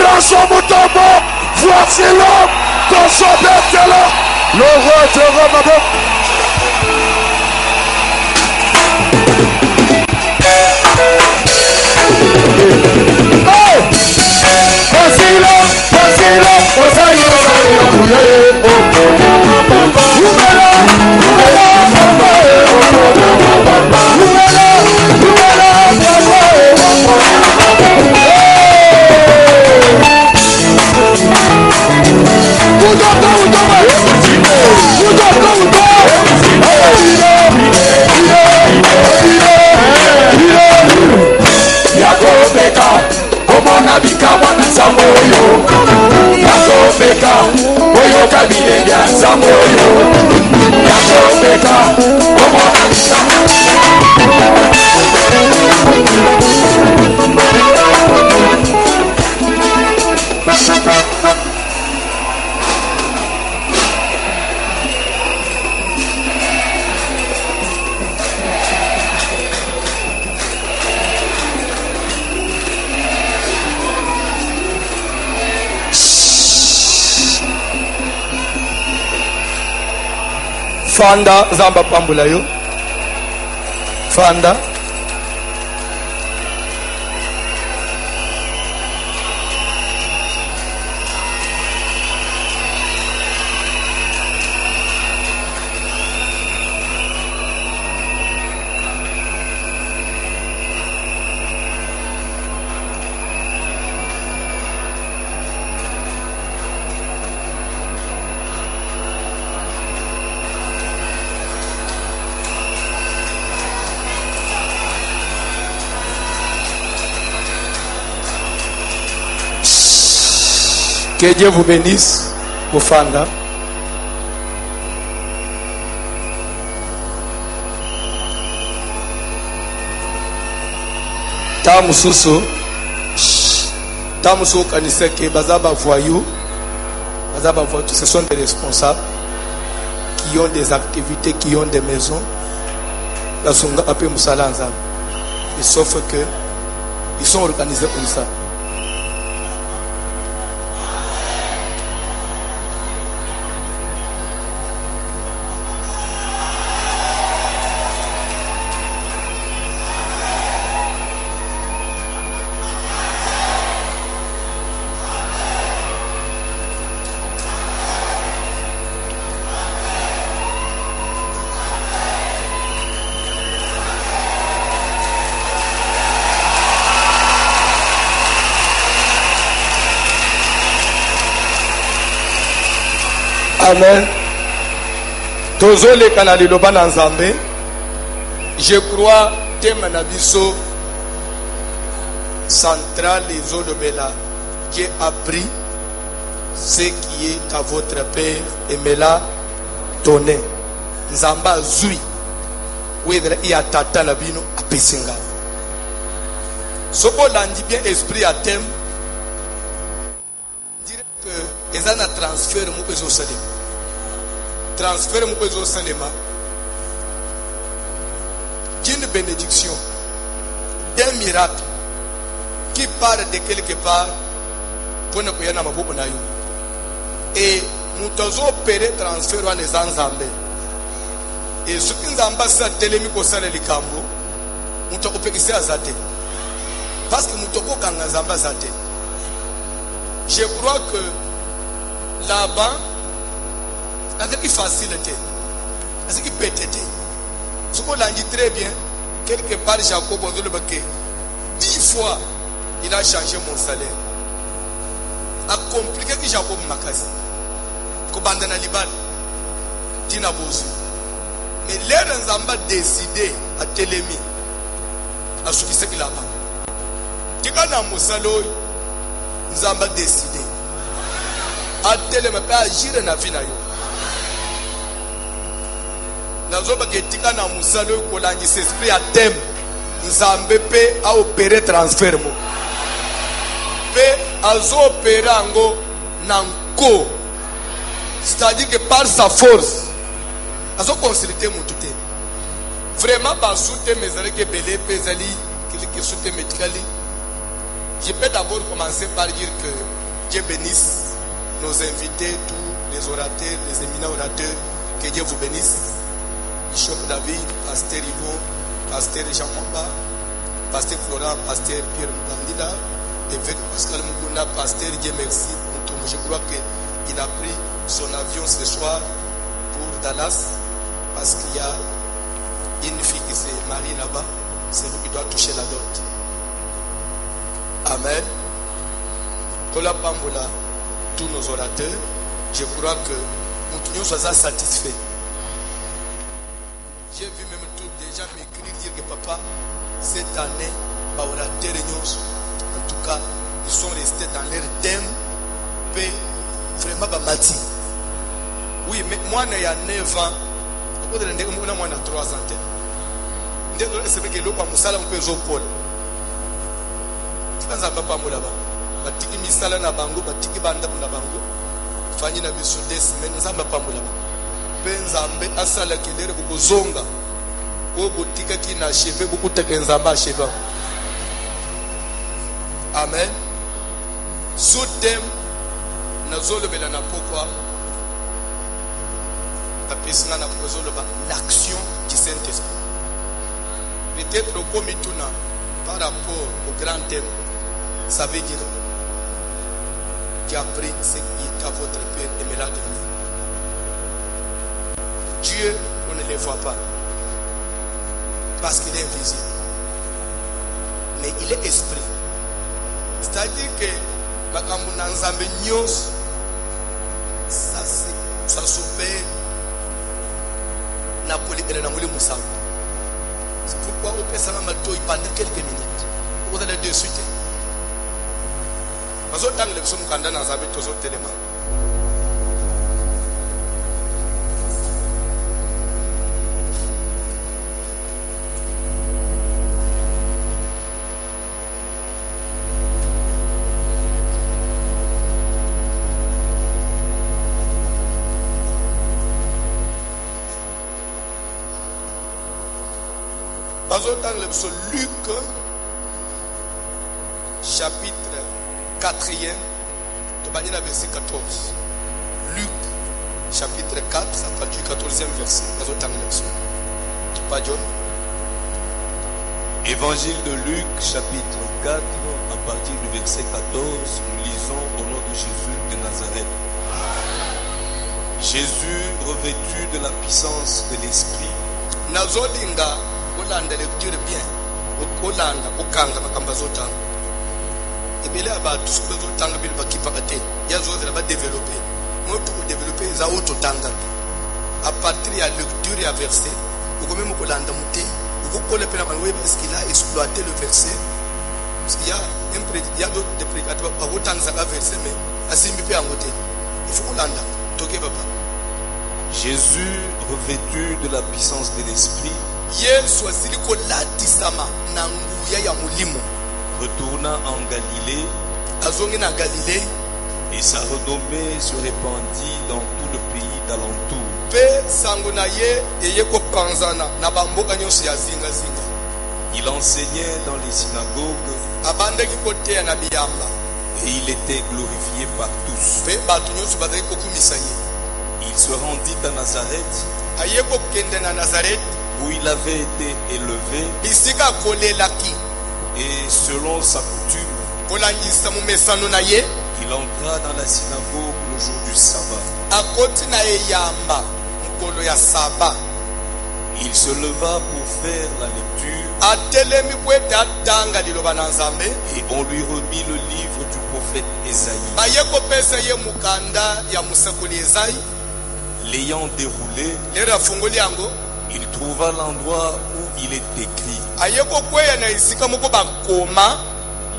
Branchons mon tambour. Voici l'homme dans son bête là. Le roi de Ramadan. Fanda zamba pambula yo. Fanda. Que Dieu vous bénisse, Ofanda. Tamususu kanisa ke bazaba voyou, ce sont des responsables qui ont des activités, qui ont des maisons. La songa appelle Moussala Nzam. Sauf que ils sont organisés comme ça. Amen. Tozole kanali loba na Nzambe. Je crois thème na biso central les olobela qui a appris ce qui est à votre père et me l'a donné. Nzamba zui. Wedra ya tata na bino apesinga. Soko landi bien esprit à thème. Dire que ezana transfert mu bezo salim. Transfert mu bezo salima. D'une bénédiction, d'un miracle qui part de quelque part pour ne pas y avoir beaucoup d'ailleurs. Et nous devons opérer transfert à les Nzambe. Et ce qui nous ambasse télémi ko sala likambo, nous devons opérer ça zate. Parce que nous devons gagner Nzamba zate. Je crois que là-bas, avec une facilité, avec une pétité. Ce qu'on l'a dit très bien, quelque part Jacob a dit le baquet. 10 fois, il a changé mon salaire. A compliqué que Jacob m'a cassé. Kobandana Liban, Tina Bosu. Mais l'air Nzamba décidé à Télémi, à suffisé qu'il a pas. Tika Moussalo, Nzamba décidé. À Télémi, pas agir na vie na yo. Nazoba ketika na musalo kolangi s'esprit à thème Nzambe pe a opérer transfert mo pe azo opérer ango nanko, c'est-à-dire que par sa force azo consulter mututé vraiment ba soute mes que belé pezali que soute médicali Je peux d'abord commencer par dire que Dieu bénisse nos invités, tous les orateurs, les éminents orateurs. Que Dieu vous bénisse. Bishop David, Pasteur Ivo, Pasteur Jean Mamba, Pasteur Florent, Pasteur Pierre Mukandila, évêque Pascal Mukuna, Pasteur Dieu merci. Je crois qu'il a pris son avion ce soir pour Dallas parce qu'il y a une fille qui s'est mariée là-bas. C'est lui qui doit toucher la dot. Amen. Kola Pambola, tous nos orateurs, je crois que nous sommes satisfaits. J'ai vu même tout déjà m'écrire dire que papa, cette année, les orateurs, en tout cas, ils sont restés dans leur thème. Vraiment bamati. Oui, mais moi il y a 9 ans. Moi il y a 3 ans. C'est vrai que l'eau va musala un peu zopol. C'est pas papa moula ba. Batiki misala na bango, batiki banda na bango. Fanyi na biso des semaines nzamba pa moula ba. Penzambe asala kelere ko zonga. Ko botika ki na cheve beaucoup teke nzamba cheve. Amen. Sous thème l'action du Saint-Esprit. Peut-être au comituna par rapport au grand thème, ça veut dire tu as pris ce qui est à votre Père et me l'a donné. Dieu, on ne le voit pas parce qu'il est invisible, mais il est esprit. C'est-à-dire que ça s'opère c'est pourquoi on peut s'en mettre pendant quelques minutes. Vous allez de suite. Parce que les personnes qui ont dans un tous autres éléments. Luc chapitre 4e, verset 14. Luc chapitre 4, ça part du 14e verset. Évangile de Luc chapitre 4, à partir du verset 14, nous lisons au nom de Jésus de Nazareth. Jésus, revêtu de la puissance de l'Esprit, Nazolinga Olanda lecture bien. Olanda okanga makamba zotanga. Ebele abantu zotanga bil bakipakate. Yazo zela ba développer. Moto ko développer za auto tanga. À partir ya lecture ya verset, uko même kolanda muté, uko kola pena manwe parce qu'il a exploité le verset. Parce qu'il y a il y a d'autres prédicateurs pas autant ça verset mais asimbi pe angote. Il faut kolanda. Toke papa. Jésus, revêtu de la puissance de l'Esprit, retourna en Galilée, et sa renommée se répandit dans tout le pays d'alentour. Il enseignait dans les synagogues, et il était glorifié par tous. Il se rendit à Nazareth, où il avait été élevé, et selon sa coutume, il entra dans la synagogue le jour du sabbat. Il se leva pour faire la lecture, et on lui remit le livre du prophète Ésaïe. L'ayant déroulé, il trouva l'endroit où il est écrit: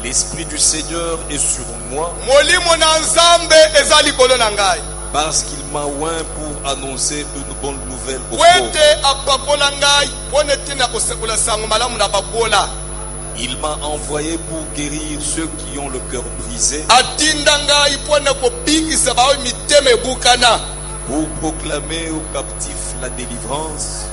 L'Esprit du Seigneur est sur moi, parce qu'il m'a oint pour annoncer une bonne nouvelle aux pauvres. Il m'a envoyé pour guérir ceux qui ont le cœur brisé, pour proclamer aux captifs la délivrance,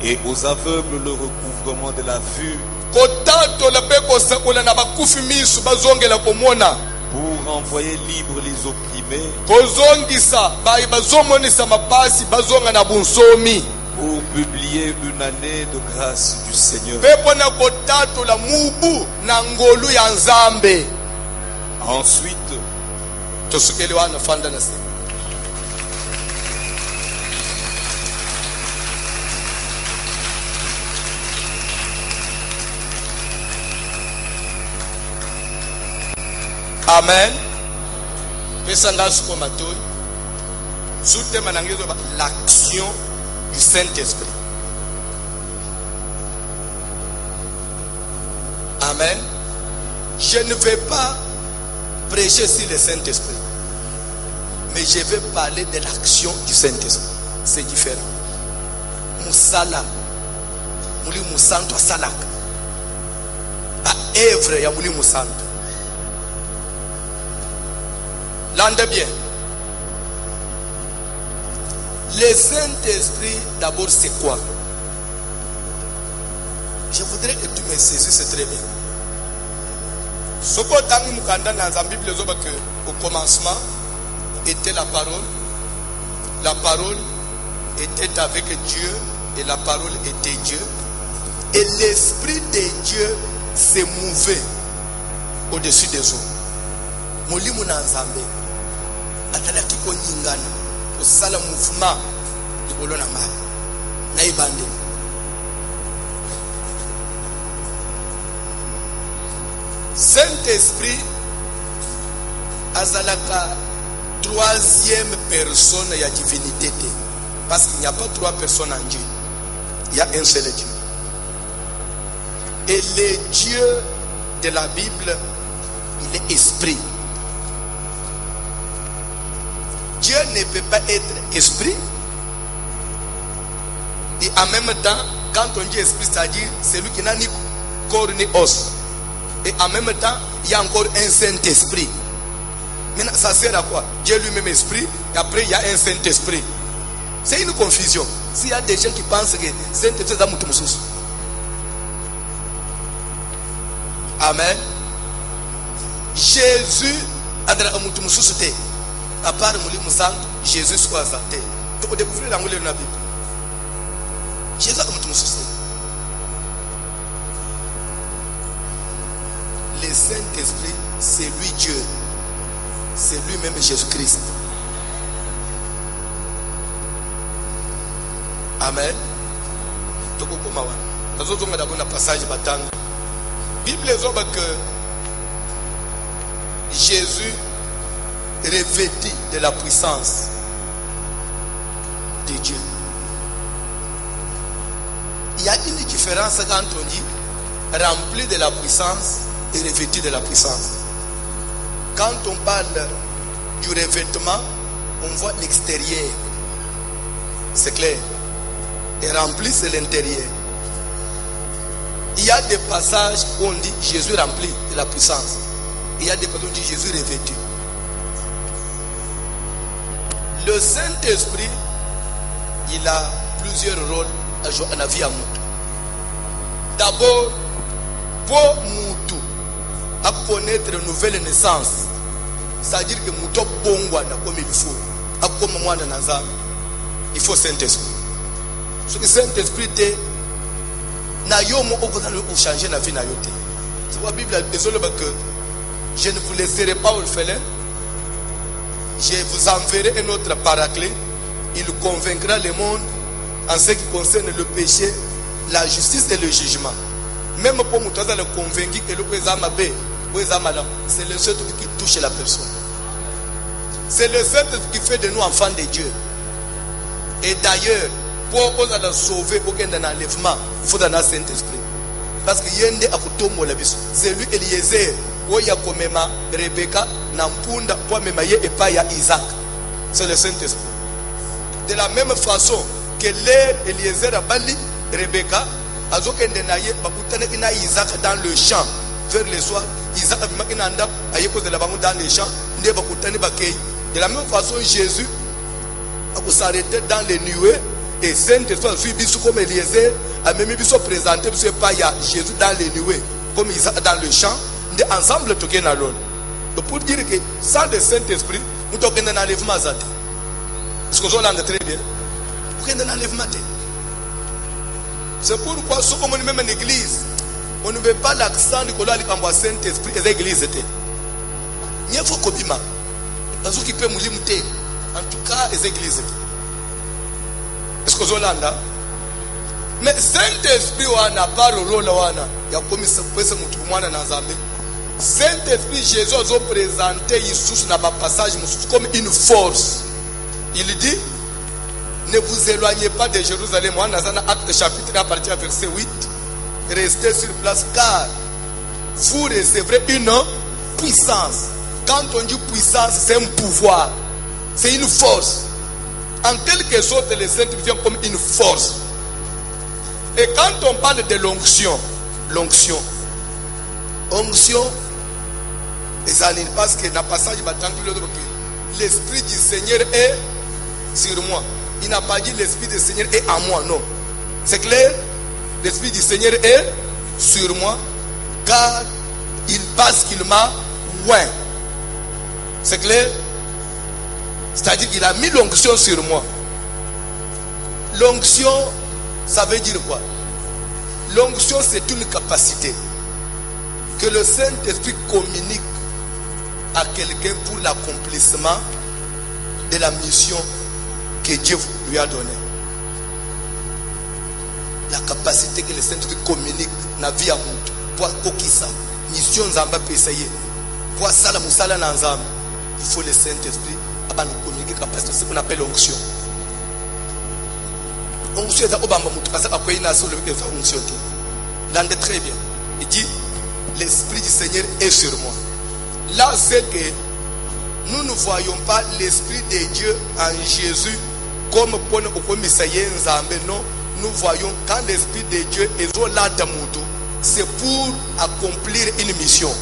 et aux aveugles le recouvrement de la vue, kotatola pe kosakola na bakufi miso bazongela komona, pour envoyer libres les opprimés, kozongisa bayi bazomonisa mapasi bazonga na bunsomi, pour publier une année de grâce du Seigneur. pe pona kotatola mubu na ngolu ya Nzambe. Ensuite, Tosukeli wana fanda na se. Amen. Pesa ngasu kwa matoi. Zute manangezo ba l'action du Saint-Esprit. Amen. Je ne vais pas prêcher sur le Saint-Esprit, mais je vais parler de l'action du Saint-Esprit. C'est différent. Musala, muli musanto salaka. A œuvre ya muli musanto. L'entendez bien. Le Saint-Esprit, d'abord, c'est quoi? Je voudrais que tu me saisisses très bien. Ce qu'on a mis dans la Bible, au commencement était la parole. La parole était avec Dieu et la parole était Dieu. Et l'Esprit de Dieu s'est mouvé au-dessus des eaux. Molimu na Nzambe atalaki ko nyingana osala mouvement likolo na mai na ibande. Saint-Esprit azalaka troisième personne ya divinité, parce qu'il n'y a pas trois personnes en Dieu, il y a un seul Dieu. Et le Dieu de la Bible, il est esprit. Dieu ne peut pas être esprit et en même temps, quand on dit esprit, c'est-à-dire celui qui n'a ni corps ni os. Et en même temps, il y a encore un Saint-Esprit. Maintenant, ça sert à quoi? Dieu lui-même esprit, et après il y a un Saint-Esprit. C'est une confusion. S'il y a des gens qui pensent que Saint-Esprit est un moutoumoussous. Amen. Jésus a dit à moutoumoussous, à part Mouli Moussant, Jésus soit santé. Donc, vous découvrez la Mouli de la Bible. Jésus a dit à moutoumoussous. Le Saint-Esprit, c'est lui Dieu. C'est lui-même Jésus-Christ. Amen. Donc, nous avons d'abord un passage battant. La Bible dit que Jésus revêtu de la puissance de Dieu. Il y a une différence quand on dit rempli de la puissance et revêtu de la puissance. Quand on parle du revêtement, on voit l'extérieur. C'est clair. Et rempli, c'est l'intérieur. Il y a des passages où on dit Jésus rempli de la puissance. Il y a des passages où on dit Jésus revêtu. Le Saint-Esprit, il a plusieurs rôles à jouer dans la vie à Moutou. D'abord, pour Moutou, à connaître une nouvelle naissance, c'est-à-dire que Moutou bongwana comme il faut, à comme moi dans Nazar, il faut Saint-Esprit. Ce que Saint-Esprit est, na yomo opposant pour changer la vie na yote. C'est la Bible désolé que je ne vous laisserai pas orphelin. Je vous enverrai un autre paraclet. Il convaincra le monde en ce qui concerne le péché, la justice et le jugement. Même pour nous, le convaincu que le c'est le seul qui touche la personne. C'est le seul qui fait de nous enfants de Dieu. Et d'ailleurs, pour nous sauver, pour qu'il y ait un enlèvement, il faut un Saint-Esprit. Parce que c'est lui Eliezer, Oya Komema, Rebecca, Nampunda, Poamema et Paya Isaac. C'est le Saint-Esprit. De la même façon que l'air Eliezer a bali Rebecca, Azokendenaye, Bakutane ina Isaac dans le champ, vers le soir, Isaac a Makinanda, Ayeko de la Bamou dans les champs, Nebakutane Bakei. De la même façon, Jésus a s'arrêter dans les nuées Et Saint-Esprit a suivi comme Eliezer, a même présenté pas Jésus dans les nuées, comme Isaac dans le champ, ensemble tout est dans l'eau. Donc pour dire que sans le Saint-Esprit, nous devons dans l'enlèvement. Est-ce que vous l'entendez très bien? Vous êtes dans l'enlèvement. C'est pourquoi, si on est même en église, on ne met pas l'accent du Saint-Esprit et l'église. Il faut qu'on dise, en tout cas, les églises. Est-ce que vous l'entendez? Mais Saint-Esprit n'a pas le rôle. Il y a comme ça, Saint-Esprit, Jésus a présenté Jésus dans le passage comme une force. Il dit, ne vous éloignez pas de Jérusalem. Dans Acte chapitre 1, à partir du verset 8, restez sur place car vous recevrez une puissance. Quand on dit puissance, c'est un pouvoir, c'est une force. En quelque sorte, le Saint-Esprit vient comme une force. Et quand on parle de l'onction, onction, et ça n'est pas que dans le passage, l'Esprit du Seigneur est sur moi. Il n'a pas dit l'Esprit du Seigneur est en moi, non. C'est clair? L'Esprit du Seigneur est sur moi, car parce qu'il m'a oint. C'est clair? C'est-à-dire qu'il a mis l'onction sur moi. L'onction, ça veut dire quoi? L'onction, c'est une capacité que le Saint-Esprit communique à quelqu'un pour l'accomplissement de la mission que Dieu lui a donnée. La capacité que le Saint-Esprit communique dans la vie à monde. Pour ça, mission Zamba peut essayer. Pour ça, la moussala Nanzam. Il faut le Saint-Esprit à nous communiquer capacité. C'est ce qu'on appelle onction. Onction est à Obama Moutou. Parce qu'il y a une onction. L'endez très bien. Il dit, l'Esprit du Seigneur est sur moi. Là, c'est que nous ne voyons pas l'Esprit de Dieu en Jésus comme pour non. Nous voyons quand l'Esprit de Dieu est là dans Moutou, c'est pour accomplir une mission.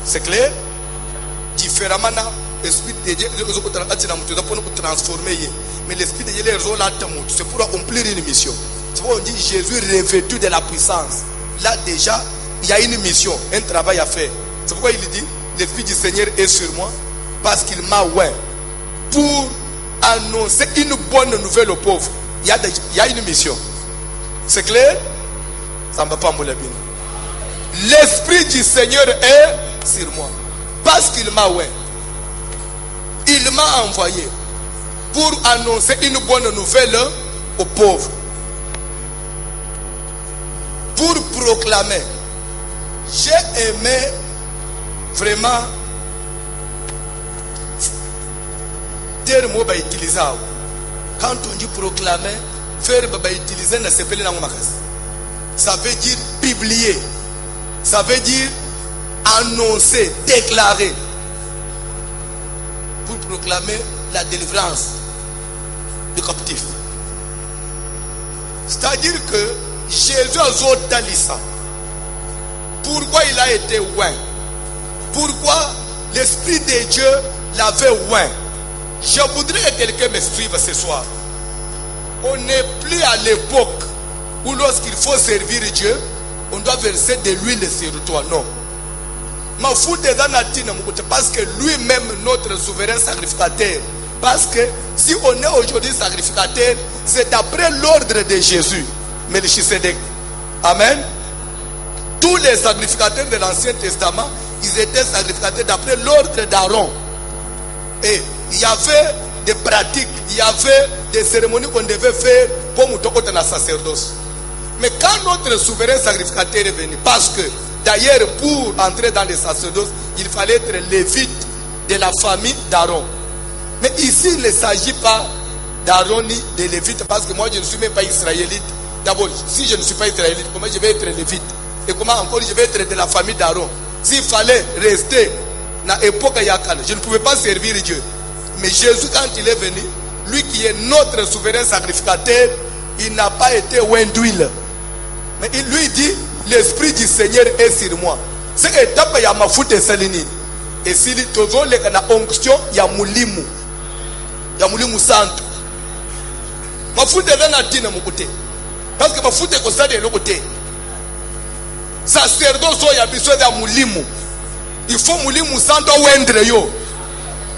C'est clair? Différemment, l'Esprit de Dieu est pour nous transformer. Mais l'Esprit de Dieu est là dans Moutou, c'est pour accomplir une mission. C'est pourquoi on dit Jésus revêtu de la puissance. Là déjà, il y a une mission, un travail à faire. C'est pourquoi il dit l'Esprit du Seigneur est sur moi parce qu'il m'a oint pour annoncer une bonne nouvelle aux pauvres. Il y a une mission. C'est clair? Ça ne va pas me le dire. L'Esprit du Seigneur est sur moi parce qu'il m'a oint. Il m'a envoyé pour annoncer une bonne nouvelle aux pauvres. Pour proclamer. J'ai aimé vraiment terme va utiliser. Quand on dit proclamer, faire va utiliser na sepele na makasi. Ça veut dire publier. Ça veut dire annoncer, déclarer. Pour proclamer la délivrance du captif. C'est-à-dire que Jésus a zoté ça. Pourquoi il a été oint? Pourquoi l'Esprit de Dieu l'avait oint? Je voudrais que quelqu'un me suive ce soir. On n'est plus à l'époque où lorsqu'il faut servir Dieu, on doit verser de l'huile sur toi. Non. Parce que lui-même, notre souverain sacrificateur. Parce que si on est aujourd'hui sacrificateur, c'est d'après l'ordre de Jésus. Melchisedec. Amen. Tous les sacrificateurs de l'Ancien Testament, ils étaient sacrificateurs d'après l'ordre d'Aaron. Et il y avait des pratiques, il y avait des cérémonies qu'on devait faire pour nous donner la sacerdoce. Mais quand notre souverain sacrificateur est venu, parce que d'ailleurs pour entrer dans les sacerdoces, il fallait être lévite de la famille d'Aaron. Mais ici, il ne s'agit pas d'Aaron ni de lévite, parce que moi je ne suis même pas israélite. D'abord, si je ne suis pas israélite, comment je vais être lévite? Et comment encore je vais être de la famille d'Aaron? S'il fallait rester dans l'époque Yakal, je ne pouvais pas servir Dieu. Mais Jésus, quand il est venu, lui qui est notre souverain sacrificateur, il n'a pas été oint d'huile. Mais il lui dit, l'Esprit du Seigneur est sur moi. C'est que l'étape, il y a ma foute et salini. Et s'il est toujours la onction, il y a moulimou. Il y a moulimou santo. mafuta eza na ntina moko te parce que mafuta ekosala eloko te. Sacerdoce oyo ya biso eza mulimu. Il faut mulimu santo awendre yo.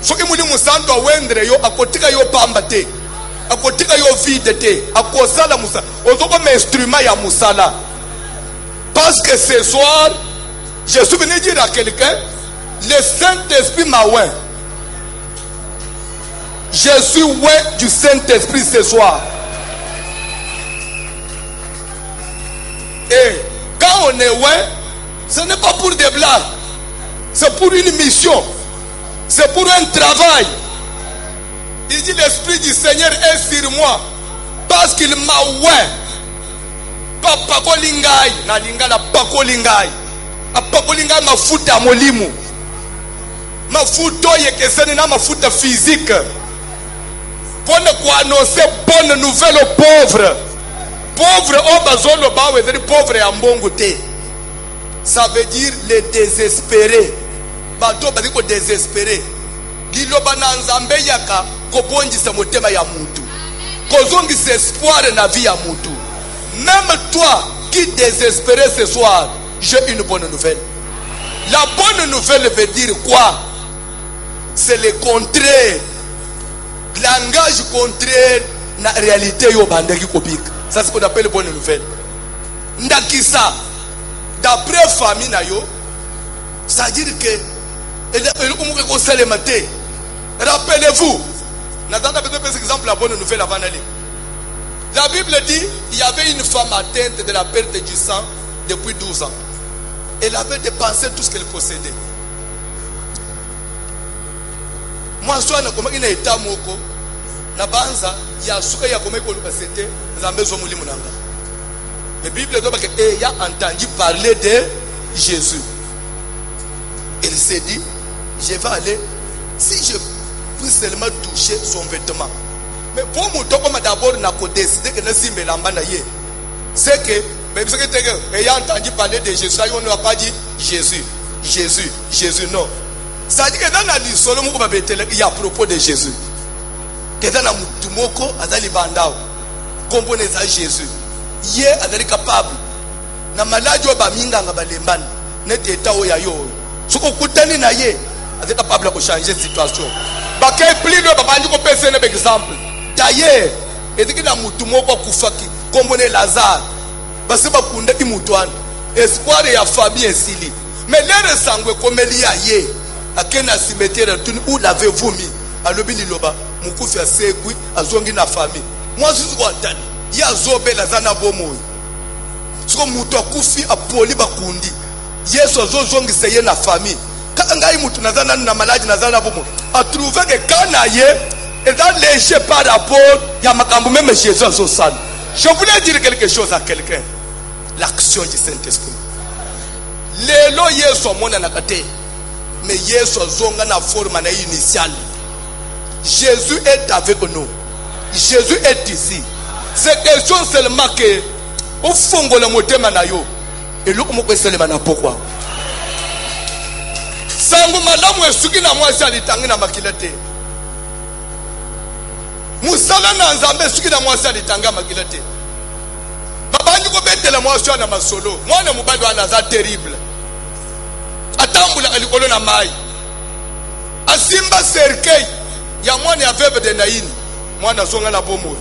Soki mulimu santo awendre yo akotika yo pamba te, akotika yo vide te, akosala musala ozoko ma instrument ya musala. Parce que ce soir je suis venu dire à quelqu'un, le Saint-Esprit m'a oint. Je suis oint du Saint-Esprit ce soir. Et quand on est oint, ce n'est pas pour des blagues, c'est pour une mission, c'est pour un travail. Il dit l'Esprit du Seigneur est sur moi parce qu'il m'a oint. Papa kolingai na lingala pakolingai. Apakolingai mafuta molimu. Mafuta yekeseni na mafuta physique. Pour annoncer bonne nouvelle aux pauvres. Pauvres au bazolo bawe c'est pauvre ya mbongo te. Ça veut dire les désespérés. Bato badi ko désespéré. Liloba na nzambe yaka ko bonjisa motema ya mutu. Kozongisa espoir na vie ya mutu. Même toi qui désespéré ce soir, j'ai une bonne nouvelle. La bonne nouvelle veut dire quoi? C'est le contraire. Langage contraire na réalité yo bandaki kobika. Ça c'est ce qu'on appelle bonne nouvelle. Ndakisa d'après famille na yo, ça veut dire que rappelez-vous, n'attendez pas cet exemple la bonne nouvelle avant d'aller. La Bible dit il y avait une femme atteinte de la perte du sang depuis 12 ans. Elle avait dépensé tout ce qu'elle possédait. Moi, je suis un état moko. Na banza ya suka ya komeko lukasete zambezo mulimu nanga. La Bible dit qu'il a entendu parler de Jésus. Il s'est dit, je vais aller, si je puis seulement toucher son vêtement. Mais pour moi, d'abord, on a décidé que c'est que, même si il a entendu parler de Jésus, on n'a pas dit Jésus, Jésus, Jésus, non. Ça dit que dans la liste, il y a à propos de Jésus. Que dans la mutumoko, azali bandao, comprenez ça Jésus. Yé azali capable. Na maladie ba minga nga balembana, net état oya yo. Soko kutani na ye, azali capable de changer situation. Ba kay plus no ba bandi ko pese na exemple. D'ailleurs, eziki na mutumoko kufaki, comprenez Lazare. Basi ba kunda ki mutwana. Espoir ya famille esili. Mais les resangwe komeli ya ye. Akena cimetière tuni où l'avez-vous mis? Alobi liloba. Mukufi asekwi azongi na famille. Moi je suis content. Ya zobe la zana bomo. Soko mutu akufi apoli bakundi. Yesu azozongi seye na famille. Ka ngai mutu nazana na maladi nazana bomo. A trouvé que kana ye est léger par rapport ya makambo même Jésus azosana. Je voulais dire quelque chose à quelqu'un. L'action du Saint-Esprit. Lelo Yesu mona nakate. Mais Yesu azonga na forme na initiale. Jésus est avec nous. Jésus est ici. C'est question seulement que au fond le motema na yo et le comment que seulement na pourquoi. Sangu malamu esuki na mwasi alitangi na makilate. Musala na nzambe esuki na mwasi alitanga makilate. Babandi ko betela mwasi na masolo. Mwana mubali wana za terrible. Atambula alikolo na mai. Asimba serkei ya mwana ya veuve de Naïn. Mwana zonga na bomo.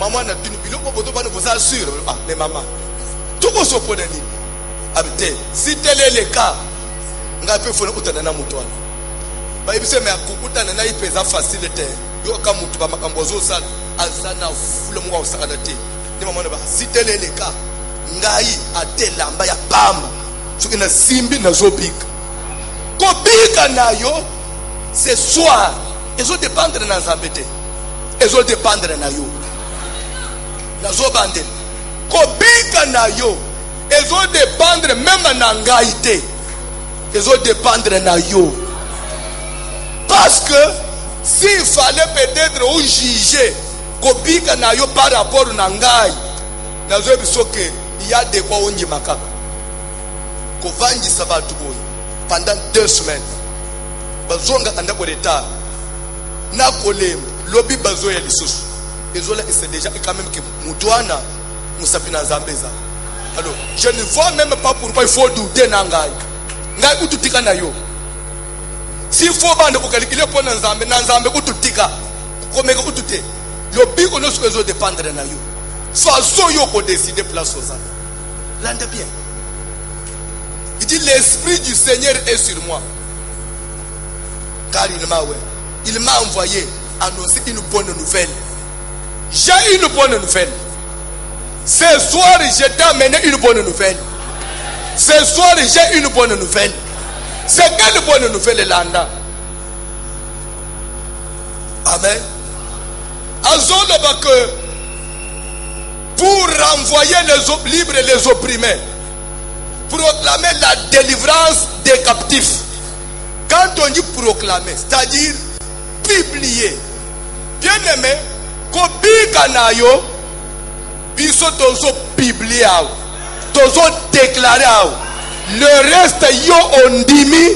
Maman na tuni biloko boto bana boza sûr. Ah mais maman. Tuko sopo na nini? Abite si tel est le cas. Ngape fona utana na mutwana. Ba ibise me akukutana na ipeza facilité. Yo ka mutu ba makambo zo sala azana fule mwa usakana te. Ni maman ba si tel est le cas. Ngai atelamba ya pamba. Soki na simbi na zobika. Kobika na yo ce soir. Ils ont dépendre de nos embêtés. Ils ont dépendre de nous. Nous ont bandé. Kobika na yo. Ils ont dépendre même na ngaïté. Ils ont dépendre de yo. Parce que s'il fallait peut-être ou juger kobika na yo par rapport na ngai, nous avons vu que il y a des quoi on y makaka. Kovanji sabatu boy pendant 2 semaines. Bazonga anda ko retard. Na kolem lobi bazo ya lisusu c'est déjà quand même que Moutouana, Moussapina Zambeza. Alors, je ne vois même pas pourquoi il faut douter Nangai. Ngai ututika na yo. S'il faut bande pour calculer pour Nanzambe, Nanzambe ututika. Comme utute. Le big on nous dépendre na yo. Façon yo pour décider place aux hommes. L'entendez bien. Il dit l'esprit du Seigneur est sur moi. Car il m'a envoyé annoncer une bonne nouvelle. J'ai une bonne nouvelle. Ce soir, je t'ai amené une bonne nouvelle. Ce soir, j'ai une bonne nouvelle. C'est quelle bonne nouvelle, Landa? Amen. Que pour renvoyer les libres et les opprimés, proclamer la délivrance des captifs. Quand on dit proclamer, c'est-à-dire publier. Bien aimé, Kobikanayo, biso tozo publier, tozo déclarer. Le reste, yo ondimi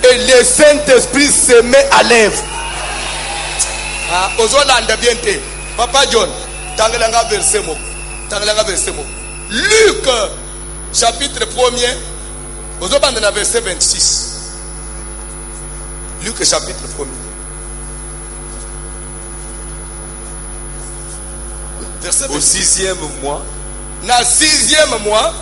et le Saint-Esprit se met à l'œuvre. Ozolanda bien te. Papa John, tangalanga verset mo. Tangalanga verset mo. Luc, chapitre 1er, ozobanda verset 26. Luc chapitre 1er. Verset 26. Au 6e mois. Na 6e mois.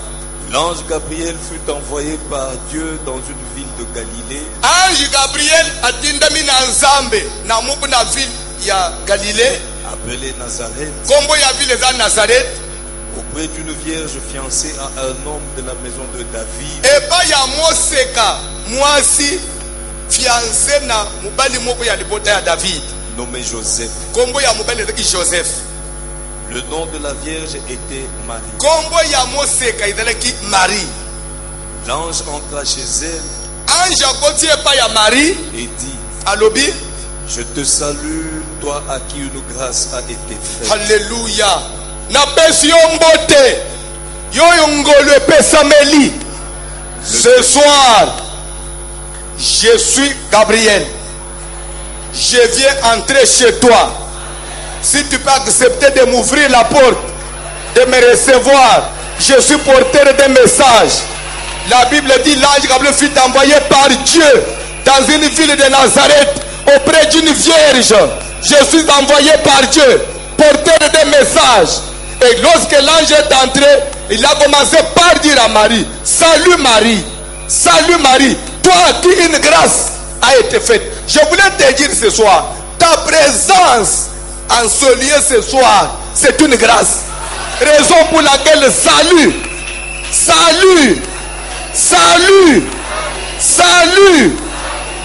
L'ange Gabriel fut envoyé par Dieu dans une ville de Galilée. Ange Gabriel a tindami na Nzambe na mubu na ville ya Galilée. Appelée Nazareth. Kombo ya ville za Nazareth. Auprès d'une vierge fiancée à un homme de la maison de David. Et pas ya moseka mwasi fiancé na mubali moko ya libota ya David. Nommé Joseph. Kombo ya mubali zaki Joseph. Le nom de la vierge était Marie. Kombo ya moseka izalaki Marie. L'ange entra chez elle. Ange akoti pa ya Marie et dit, Alobi, je te salue, toi à qui une grâce a été faite. Alléluia. Na pesi yombote. Yo yongolo pesameli. Ce soir, je suis Gabriel. Je viens entrer chez toi. Si tu peux accepter de m'ouvrir la porte, de me recevoir, je suis porteur d'un message. La Bible dit l'ange Gabriel fut envoyé par Dieu dans une ville de Nazareth auprès d'une vierge. Je suis envoyé par Dieu, porteur d'un message. Et lorsque l'ange est entré, il a commencé par dire à Marie, salut Marie, salut Marie, toi à qui une grâce a été faite. Je voulais te dire ce soir, ta présence en ce lieu ce soir, c'est une grâce. Raison pour laquelle salut, salut, salut, salut,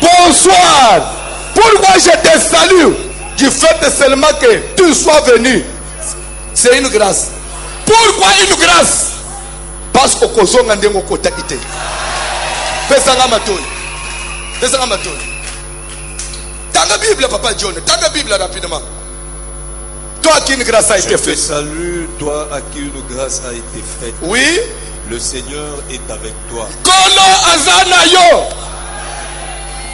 bonsoir. Pourquoi je te salue? Du fait seulement que tu sois venu. C'est une grâce. Pourquoi une grâce? Parce que kozonga ndengo kota ite. Pesanga matoi. Pesanga matoi. Tanga Bible, Papa John. Tanga Bible rapidement. Toi à qui une grâce a été faite. Salut, toi à qui une grâce a été faite. Oui. Le Seigneur est avec toi. Kono azana yo.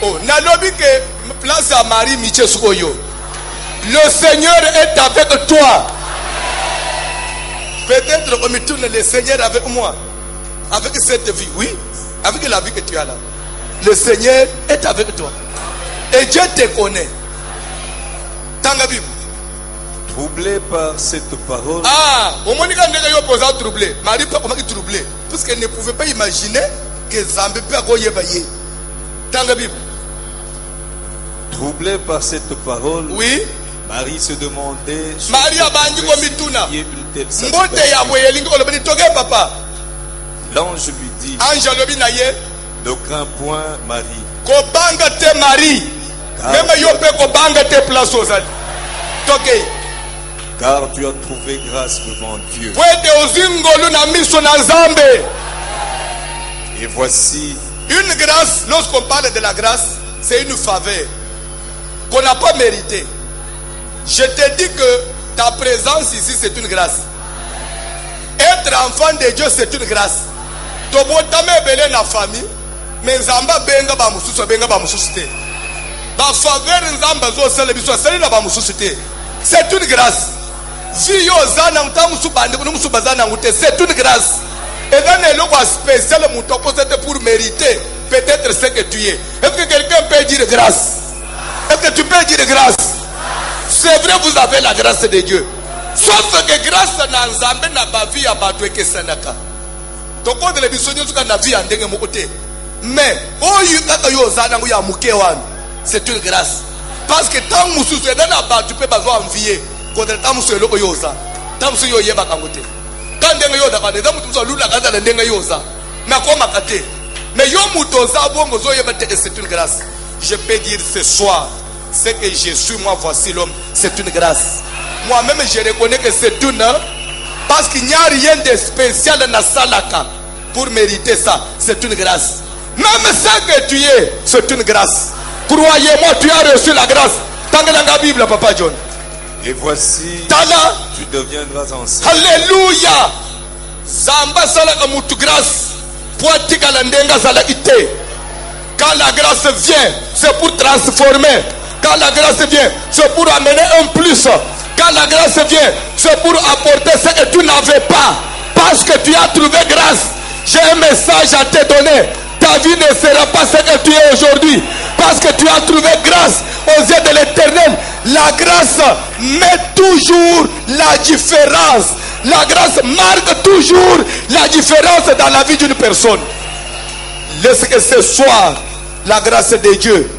Oh, nalobi que place à Marie Michesukoyo. Le Seigneur est avec toi. Peut-être qu'on me tourne le Seigneur avec moi. Avec cette vie, oui. Avec la vie que tu as là. Le Seigneur est avec toi. Et Dieu te connaît. Tanga Bible. Troublé par cette parole. Ah, au moment où il a posé troublé. Marie peut pas troublé. Parce qu'elle ne pouvait pas imaginer que Zambé peut avoir baillé. Tanga Bible. Troublé par cette parole. Oui. Marie se demandait. Marie a bandu comme Mituna. L'ange lui dit, ne crains point Marie. Kobanga te Marie. Même yope kobanga te place aux alliés. Car tu as trouvé grâce devant Dieu. Et voici. Une grâce, lorsqu'on parle de la grâce, c'est une faveur qu'on n'a pas méritée. Je te dis que ta présence ici, c'est une grâce. Être enfant de Dieu, c'est une grâce. Tobotame belé na famille, mais Zamba benga ba mususu benga ba mususute. Ba faveur Zamba zo sele biso sele na ba mususute. C'est une grâce. vie yozana mtamu subande kuno musubazana ngute c'est une grâce. Et dans les lois spéciales c'était pour mériter peut-être ce que tu es. Est-ce que quelqu'un peut dire grâce? Est-ce que tu peux dire grâce? C'est vrai, vous avez la grâce de Dieu. Sauf que grâce na nzambe na bavi ya batu ekesanaka. Toko de la bisonyo suka na vie andenge mokote. Mais oyu kaka yozana ngo ya muke wana. C'est une grâce. Parce que tant mususu edana batu pe bazwa envier. Contre tant mususu eloko yoza. Tant mususu yoyeba kangote. Quand ndenge yoza kana nda mutu mususu lula kaza ndenge yoza. Na kwa makate. Mais yo mutoza bongo zo yeba te c'est une grâce. Je peux dire ce soir, c'est que je suis moi, voici l'homme, c'est une grâce. Moi-même je reconnais que c'est une, parce qu'il n'y a rien de spécial dans la salaka pour mériter ça, c'est une grâce. Même ce que tu es, c'est une grâce. Croyez-moi, tu as reçu la grâce. Tant que dans la Bible, Papa John. Et voici, Tala, tu deviendras ancien. Alléluia. Zamba salaka mutu grâce. Poitika la ndenga salakite. Quand la grâce vient, c'est pour transformer. Quand la grâce vient, c'est pour amener un plus. Quand la grâce vient, c'est pour apporter ce que tu n'avais pas. Parce que tu as trouvé grâce. J'ai un message à te donner. Ta vie ne sera pas ce que tu es aujourd'hui. Parce que tu as trouvé grâce aux yeux de l'Éternel. La grâce met toujours la différence. La grâce marque toujours la différence dans la vie d'une personne. Laisse que ce soir, la grâce de Dieu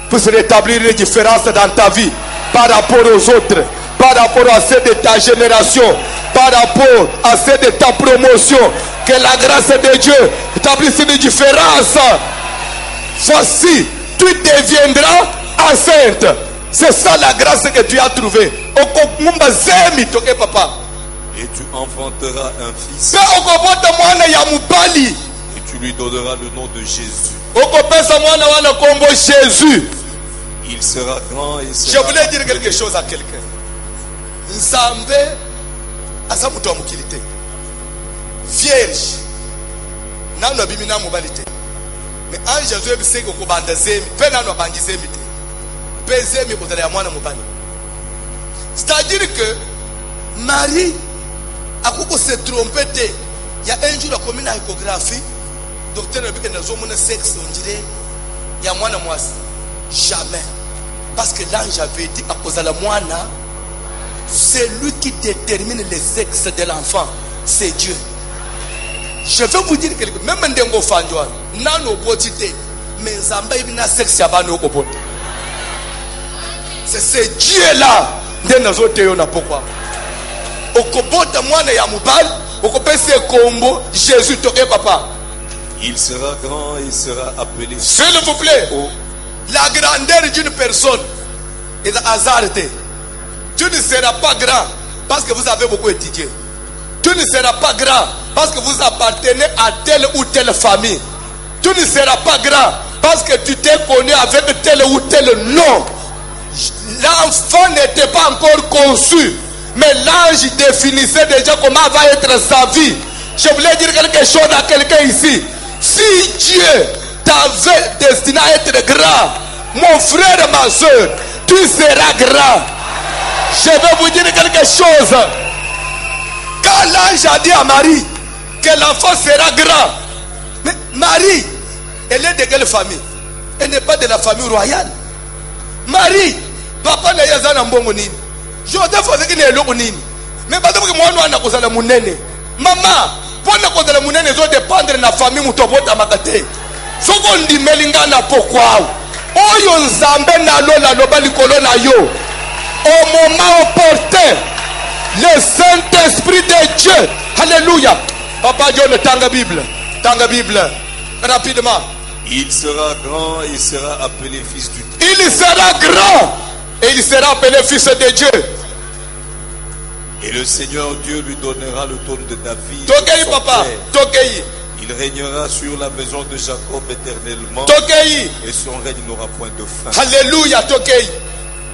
puisse rétablir une différence dans ta vie par rapport aux autres, par rapport à ceux de ta génération, par rapport à ceux de ta promotion. Que la grâce de Dieu établisse une différence. Voici, tu deviendras enceinte. C'est ça la grâce que tu as trouvée. Et tu enfanteras un fils. Et tu lui donneras le nom de Jésus. Il sera grand et sera. Je voulais dire quelque chose à quelqu'un. Nzambe asamuto wa mukilite. Vierge. Nano bimina mobalite. Mais en Jésus bisé ko banda zemi, pe nano bangi zemi te. Pe zemi ko tala ya mwana mobali. C'est-à-dire que Marie a beaucoup se trompé. Il y a un jour, comme une échographie, docteur a dit que nous avons un sexe, on dirait, il y a moins de moi. Jamais. Parce que l'ange avait dit à cause de la moine, c'est lui qui détermine les sexes de l'enfant. C'est Dieu. Je vais vous dire quelque chose. Même si vous avez fait mais c'est Dieu là. Pourquoi? Jésus, papa. Il sera grand et il sera appelé. S'il vous plaît, la grandeur d'une personne est hasardée. Tu ne seras pas grand parce que vous avez beaucoup étudié. Tu ne seras pas grand parce que vous appartenez à telle ou telle famille. Tu ne seras pas grand parce que tu t'es connu avec tel ou tel nom. L'enfant n'était pas encore conçu, mais l'ange définissait déjà comment va être sa vie. Je voulais dire quelque chose à quelqu'un ici. Si Dieu t'avait destiné à être grand, mon frère et ma soeur, tu seras grand. Je vais vous dire quelque chose. Quand l'ange a dit à Marie que l'enfant sera grand, mais Marie, elle est de quelle famille? Elle n'est pas de la famille royale. Marie, papa n'a pas de mbongo nini. Joseph azaki na eloko nini. Mais parce que mwana wana kozala munene. Maman, pona kozala munene zo dépendre na famille mutobota makate. Soko ndimelinga na pokwa. Oyo nzambe na lola loba likolo na yo. Au moment opportun, le Saint-Esprit de Dieu. Alléluia. Papa John, tanga Bible. Tanga Bible. Rapidement. Il sera grand et il sera appelé fils du Dieu. Il sera grand et il sera appelé fils de Dieu. Et le Seigneur Dieu lui donnera le trône de David. Tokei papa, Tokei. Il régnera sur la maison de Jacob éternellement. Tokei. Et son règne n'aura point de fin. Alléluia, Tokei.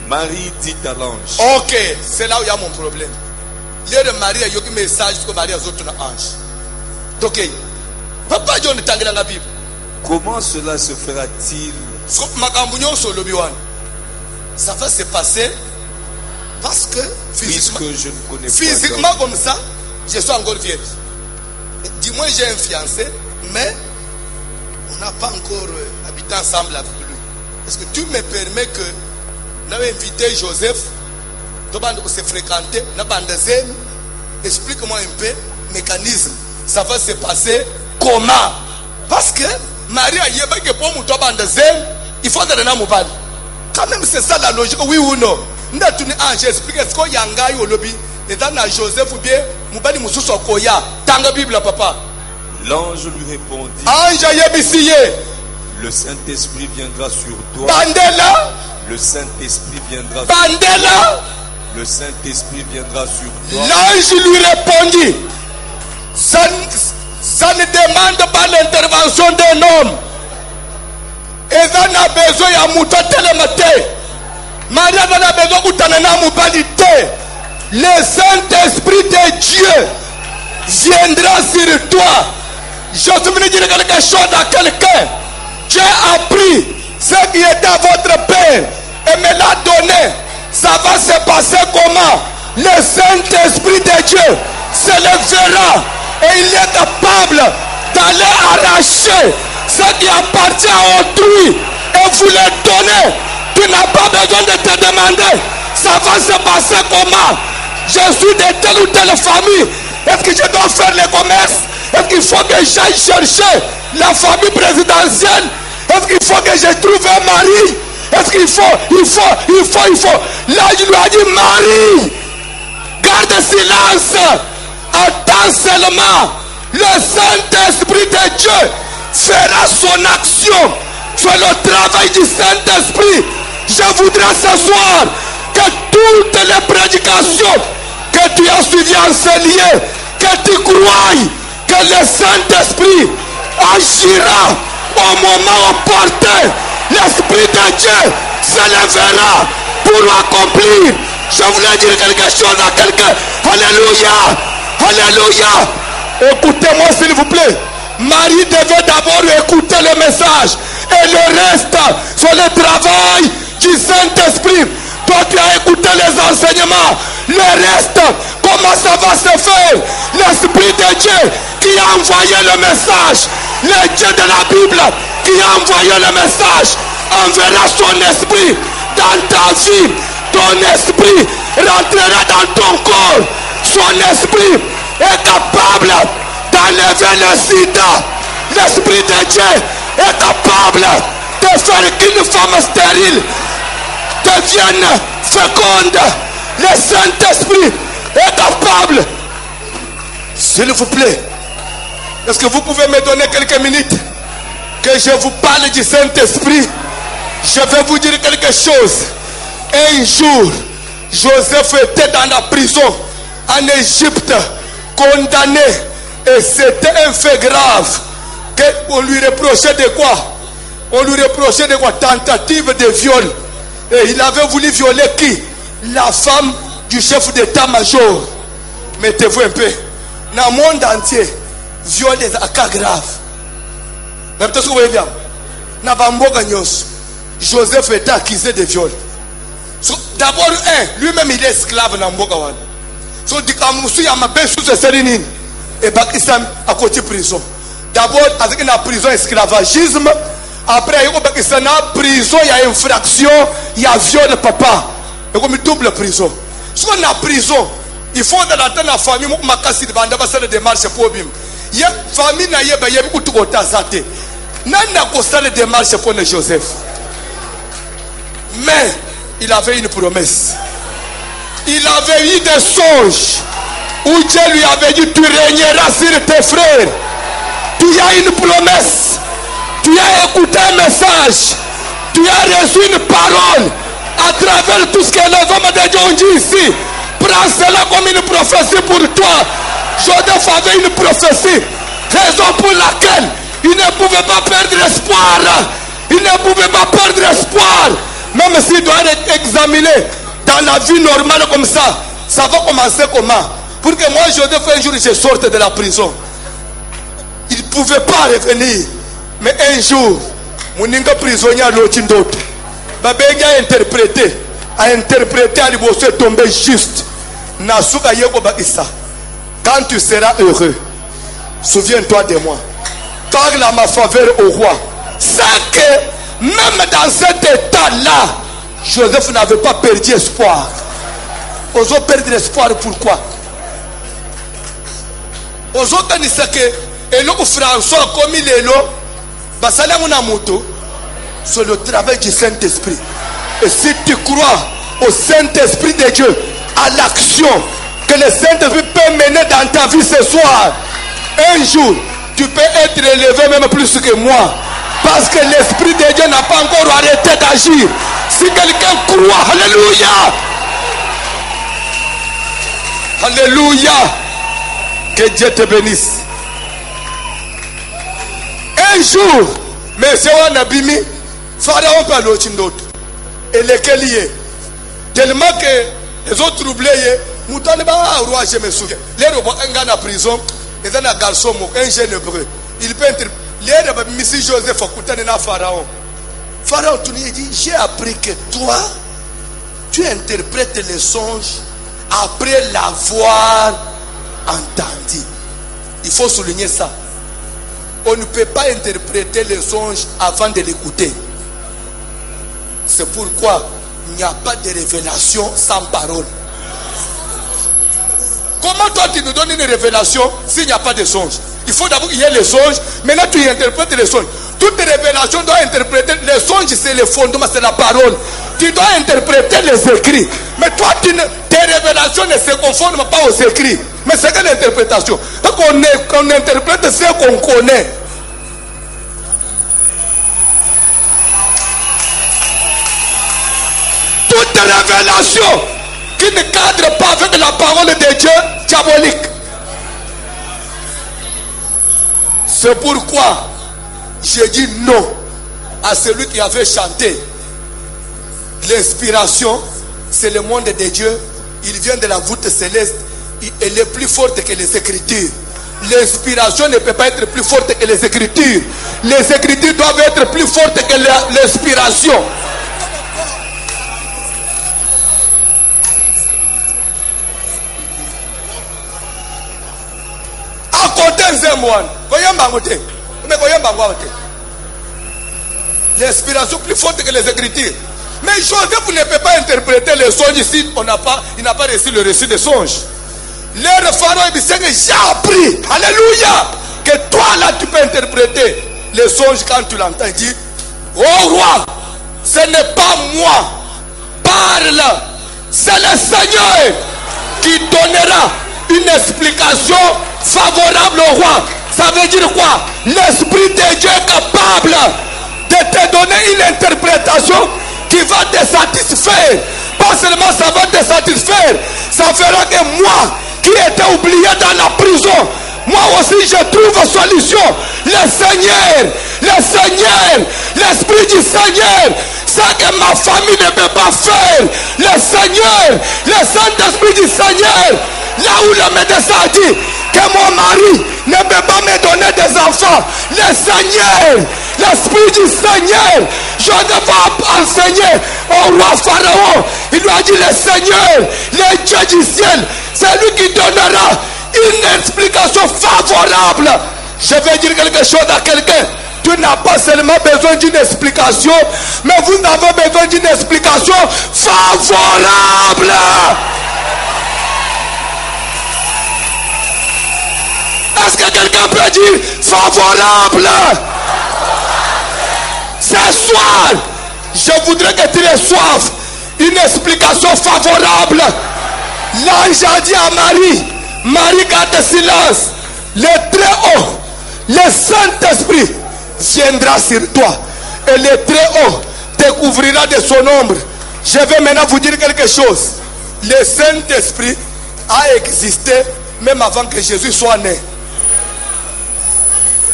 Marie dit à l'ange. Ok, c'est là où il y a mon problème. Lieu de Marie, il y a un message que Marie a autres ange. Tokei. Papa John est dans la Bible. Comment cela se fera-t-il? Ça va se passer Parce que puisque je ne connais physiquement pas comme ça, je suis encore vierge. Dis-moi, j'ai un fiancé, mais on n'a pas encore habité ensemble avec lui. Est-ce que tu me permets que nous avons invité Joseph, nous avons se fréquenter, nous avons explique-moi un peu le mécanisme. Ça va se passer comment? Parce que Marie a dit que pour nous, il faut donner un mobile. Quand même, c'est ça la logique, oui ou non? J'explique ce qu'il y a un gars au lobby. Et dans Joseph ou bien, Moubali Moussou Koya, Tanga Bible, papa. L'ange lui répondit, le Saint-Esprit viendra sur toi. Bandela. Le Saint-Esprit viendra sur Bandela. toi. Le Saint-Esprit viendra sur toi. L'ange lui répondit, ça ne demande pas l'intervention d'un homme. Et ça n'a besoin de mouton télématé. Maria a besoin de t'amener mobilité. Le Saint-Esprit de Dieu viendra sur toi. Je suis venu dire quelque chose à quelqu'un. J'ai appris ce qui est à votre père et me l'a donné. Ça va se passer comment? Le Saint-Esprit de Dieu se lèvera et il est capable d'aller arracher ce qui appartient à autrui et vous le donner. Tu n'as pas besoin de te demander ça va se passer comment? Je suis de telle ou telle famille. Est-ce que je dois faire le commerce? Est-ce qu'il faut que j'aille chercher la famille présidentielle? Est-ce qu'il faut que je trouve un mari? Est-ce qu'il faut? Là, je lui ai dit, Marie, garde silence. Attends seulement. Le Saint-Esprit de Dieu fera son action. Fais le travail du Saint-Esprit. Je voudrais ce soir que toutes les prédications que tu as suivies enseignées, que tu crois que le Saint-Esprit agira au moment opportun. L'Esprit de Dieu se lèvera pour accomplir. Je voulais dire quelque chose à quelqu'un. Alléluia. Alléluia. Écoutez-moi s'il vous plaît. Marie devait d'abord écouter le message. Et le reste, c'est le travail du Saint-Esprit. Toi, tu as écouté les enseignements. Le reste, comment ça va se faire? L'Esprit de Dieu qui a envoyé le message. Le Dieu de la Bible qui a envoyé le message enverra son esprit dans ta vie. Ton esprit rentrera dans ton corps. Son esprit est capable d'enlever le sida. L'Esprit de Dieu est capable de faire qu'une femme stérile devienne féconde. Le Saint-Esprit est capable. S'il vous plaît, est-ce que vous pouvez me donner quelques minutes que je vous parle du Saint-Esprit? Je vais vous dire quelque chose. Un jour, Joseph était dans la prison en Égypte, condamné, et c'était un fait grave. On lui reprochait de quoi? On lui reprochait de quoi? Tentative de viol. Et il avait voulu violer qui? La femme du chef d'état-major. Mettez-vous un peu. Dans le monde entier, viol est un cas grave. Mais peut-être que vous voyez bien. Joseph était accusé de viol. D'abord, lui-même il est esclave dans Mboga. So, et Pakistan à côté prison. D'abord, avec une prison esclavagisme. Après, il y a une prison, il y a infraction, il y a viol, papa. Il y a une double prison. Si on a prison, il faut de la famille, il faut faire des démarches pour lui. Il y a une famille, il y a une famille. Il y a une démarche pour Joseph. Mais, il avait une promesse. Il avait eu des songes où Dieu lui avait dit, tu régneras sur tes frères. Tu as une promesse. Tu as écouté un message. Tu as reçu une parole à travers tout ce que les hommes de Dieu ont dit ici. Prends cela comme une prophétie pour toi. Joseph avait une prophétie. Raison pour laquelle il ne pouvait pas perdre espoir. Il ne pouvait pas perdre espoir. Même s'il doit être examiné dans la vie normale comme ça, ça va commencer comment? Pour que moi, Joseph, un jour, je sorte de la prison. Il ne pouvait pas revenir. Mais un jour, mon prisonnier a l'autre d'autre. Babé a interprété. à interpréter à l'ibosé tomber juste. Nasuka yeko bakisa. Quand tu seras heureux, souviens-toi de moi. Parle à ma faveur au roi. C'est que même dans cet état-là, Joseph n'avait pas perdu espoir. Ozo perdre espoir, pourquoi? Ozo kanisa que eloko François comme lelo basala mona moto sur le travail du Saint-Esprit. Et si tu crois au Saint-Esprit de Dieu, à l'action que le Saint-Esprit peut mener dans ta vie ce soir, un jour tu peux être élevé même plus que moi, parce que l'Esprit de Dieu n'a pas encore arrêté d'agir. Si quelqu'un croit, alléluia, alléluia, que Dieu te bénisse. Un jour, monsieur Wanabimi, Pharaon parle au Tindot, et lesquels y est, tellement que les autres troublés, Moutaneba, roi, je me souviens, les robots, un gars en prison, et un garçon, un jeune hébreu, il peut être, les Missi Joseph, Pharaon. Pharaon, tu lui dit, j'ai appris que toi, tu interprètes les songes après l'avoir entendu. Il faut souligner ça. On ne peut pas interpréter les songes avant de l'écouter. C'est pourquoi il n'y a pas de révélation sans parole. Comment toi tu nous donnes une révélation s'il n'y a pas de songe? Il faut d'abord qu'il y ait les songes. Maintenant tu interprètes les songes. Toute révélation doit interpréter. Les songes c'est le fondement, c'est la parole. Tu dois interpréter les écrits. Mais toi tes révélations ne se conforment pas aux écrits. Mais c'est que l'interprétation. On interprète ce qu'on connaît. Toute révélation qui ne cadre pas avec la parole de Dieu, diabolique. C'est pourquoi j'ai dit non à celui qui avait chanté. L'inspiration, c'est le monde de Dieu. Il vient de la voûte céleste. Elle est plus forte que les Écritures. L'inspiration ne peut pas être plus forte que les Écritures. Les Écritures doivent être plus fortes que l'inspiration. L'inspiration plus forte que les Écritures. Mais Joseph ne peut pas interpréter les songes ici. Il n'a pas reçu le récit des songes. Le pharaon dit que j'ai appris, alléluia, que toi là tu peux interpréter les songes quand tu l'entends. Il dit, oh roi, ce n'est pas moi, parle, c'est le Seigneur qui donnera une explication favorable au roi. Ça veut dire quoi? L'Esprit de Dieu est capable de te donner une interprétation qui va te satisfaire. Pas seulement ça va te satisfaire, ça fera que moi qui étais oublié dans la prison, moi aussi je trouve solution. Le Seigneur, l'Esprit du Seigneur, ça que ma famille ne peut pas faire. Le Seigneur, le Saint-Esprit du Seigneur, là où le médecin a dit que mon mari ne peut pas me donner des enfants, le Seigneur, l'Esprit du Seigneur, je devais enseigner au roi Pharaon. Il lui a dit, le Seigneur, le Dieu du ciel, c'est lui qui donnera une explication favorable. Je vais dire quelque chose à quelqu'un. Tu n'as pas seulement besoin d'une explication, mais vous avez besoin d'une explication favorable. Est-ce que quelqu'un peut dire favorable? Ce soir, je voudrais que tu aies soif. Une explication favorable. L'ange a dit à Marie, Marie garde silence. Le très haut, le Saint-Esprit viendra sur toi. Et le très haut découvrira de son ombre. Je vais maintenant vous dire quelque chose. Le Saint-Esprit a existé même avant que Jésus soit né.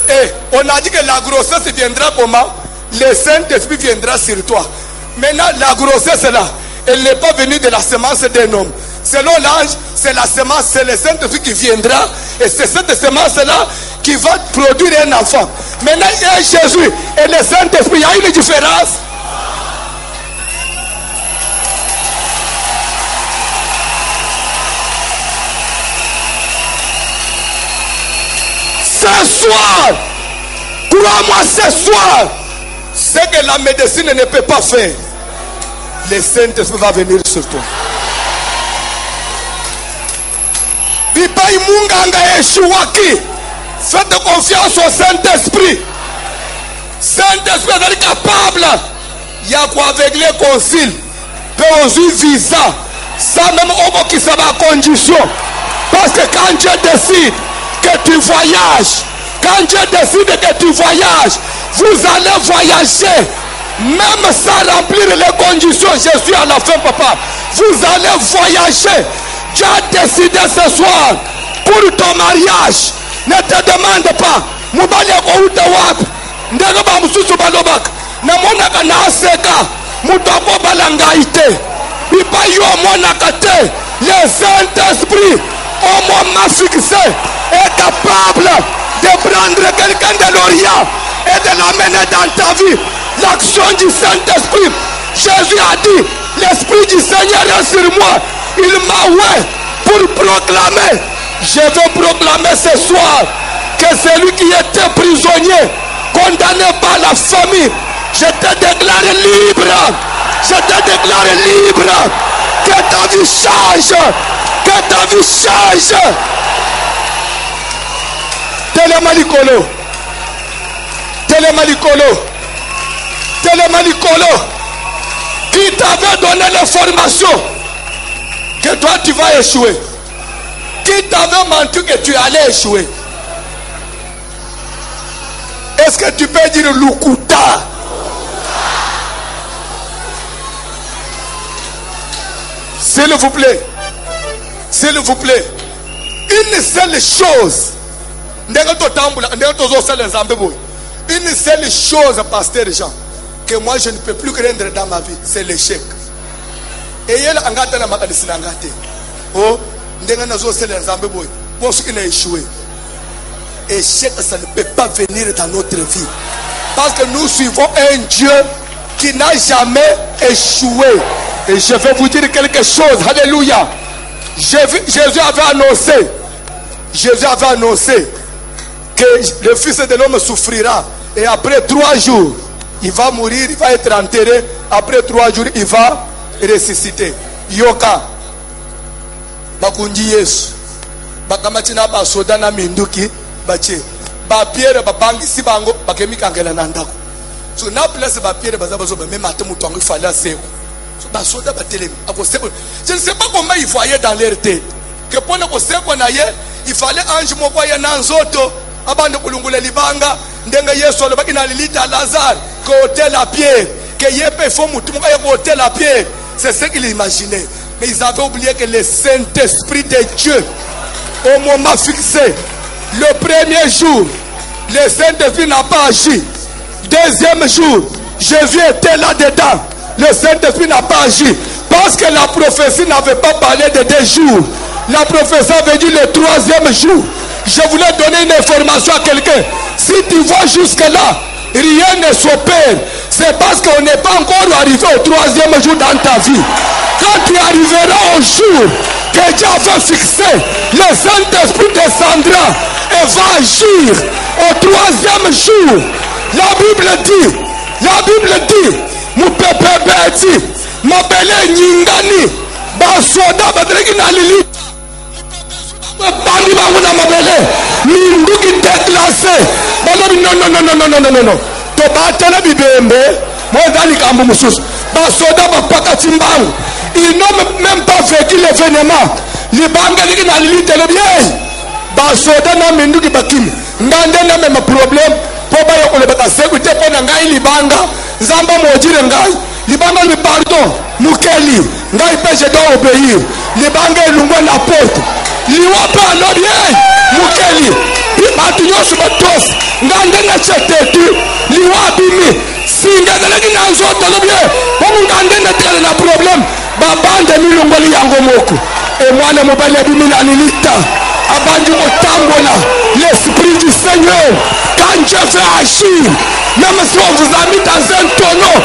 Et on a dit que la grossesse viendra comment? Le Saint-Esprit viendra sur toi. Maintenant, la grossesse là, elle n'est pas venue de la semence d'un homme. Selon l'ange, c'est la semence, c'est le Saint-Esprit qui viendra. Et c'est cette semence-là qui va produire un enfant. Maintenant, il y a Jésus et le Saint-Esprit. Il y a une différence. soir, crois-moi ce soir, ce que la médecine ne peut pas faire, le Saint-Esprit va venir sur toi. Bipai Munganga Yeshuaki, faites confiance au Saint-Esprit. Saint-Esprit est capable. Il y a quoi avec les conciles, peut aussi visa, ça même au qui ça va condition. Parce que quand Dieu décide que tu voyages, quand Dieu décide que tu voyages, vous allez voyager. Même sans remplir les conditions, je suis à la fin, papa. Vous allez voyager. Dieu a décidé ce soir pour ton mariage. Ne te demande pas. Mubali ko utawap. Ndega ba mususu balobak. Na monaka na aseka. Mutako balangaite. Bipa yo monaka te. Le Saint-Esprit, au moment fixé, est capable de prendre quelqu'un de l'Orient et de l'amener dans ta vie. L'action du Saint-Esprit. Jésus a dit, l'Esprit du Seigneur est sur moi. Il m'a oué pour proclamer. Je veux proclamer ce soir que celui qui était prisonnier, condamné par la famille, je te déclare libre. Je te déclare libre. Que ta vie change. Que ta vie change. Télémalicolo. Télémalicolo. Télémalicolo. Qui t'avait donné l'information que toi tu vas échouer? Qui t'avait menti que tu allais échouer? Est-ce que tu peux dire Lukuta? S'il vous plaît. S'il vous plaît. Une seule chose. Une seule chose, pasteur Jean, que moi je ne peux plus craindre dans ma vie, c'est l'échec. Et il a engagé la maladie. Oh, échoué. Échec, ça ne peut pas venir dans notre vie. Parce que nous suivons un Dieu qui n'a jamais échoué. Et je vais vous dire quelque chose. Alléluia. Jésus avait annoncé que le Fils de l'homme souffrira. Et après 3 jours, il va mourir, il va être enterré. Après 3 jours, il va ressusciter. Yoka. Bakundi Yesu. Bakamatina basoda na minduki. Bache. Ba Pierre babangi si bango bakemi kangela na ndako. So na place ba Pierre bazabazo ba même até mutu il fallait seko. So basoda batelemi. Je ne sais pas comment ils voyaient dans leur tête. Que pour ne seko na ye, il fallait ange moko ya na nzoto. Abande kulungula libanga ndenga Yesu alobaki na lilita Lazare que hôtel à Pierre que yepe faut mutu moko ya hôtel à Pierre. C'est ce qu'ils imaginaient. Mais ils avaient oublié que le Saint-Esprit de Dieu au moment fixé, le premier jour, le Saint-Esprit n'a pas agi. Deuxième jour, Jésus était là-dedans. Le Saint-Esprit n'a pas agi. Parce que la prophétie n'avait pas parlé de 2 jours. La prophétie avait dit le 3e jour. Je voulais donner une information à quelqu'un. Si tu vois jusque-là, rien ne s'opère. C'est parce qu'on n'est pas encore arrivé au 3e jour dans ta vie. Quand tu arriveras au jour que Dieu va fixer, le Saint-Esprit descendra et va agir au 3e jour. La Bible dit, mon peuple dit, ma belle Ningani, basoda badreki na lili, bandi banguna ma belle, minduki déclassé. Non. To batela bibembe, moi dali kambu mususu. Basoda bapaka timbangu. Ils n'ont même pas vécu l'événement. Les banques na lili tele bien. Basoda na minduki bakimi. Ngande na même problème. Poba yo kolebaka sécurité pona ngai libanga. Zamba mojire ngai. Libanga lui pardon. Mukeli. Ngai pe je dois obéir. Libanga elungwa na porte. Liwapa no bien. Mukeli. Batu yosu batos. Ngande na chetetu. Liwabimi. Singa galaki na nzoto no bien. Pomu ngande na tele na problème. Babande milungoli yango moko. Et moi le mobile abimi na nilita. Abandi otambola. L'Esprit du Seigneur. Quand Dieu fait agir, même si on vous a mis dans un tonneau,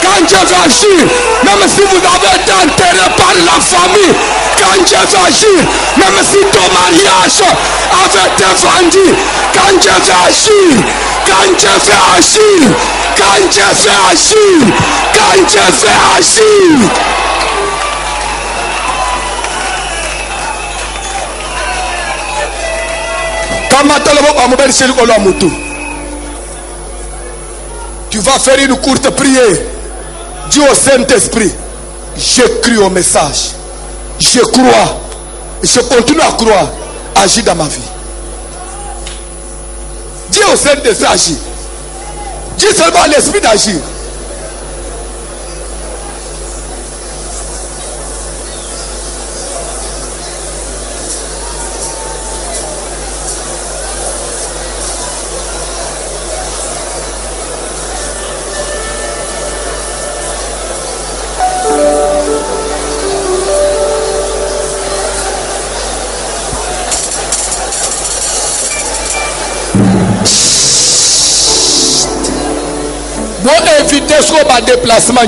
quand Dieu veut agir, même si vous avez été enterré par la famille, quand Dieu veut agir, même si ton mariage avait été vendu, quand Dieu veut agir, quand Dieu veut agir, quand Dieu veut agir, quand Dieu veut agir. Tu vas faire une courte prière. Dis au Saint-Esprit, je crie au message. Je crois. Je continue à croire. Agis dans ma vie. Dis au Saint-Esprit, agis. Dis seulement à l'Esprit d'agir. Pour éviter ce qu'on va déplacement,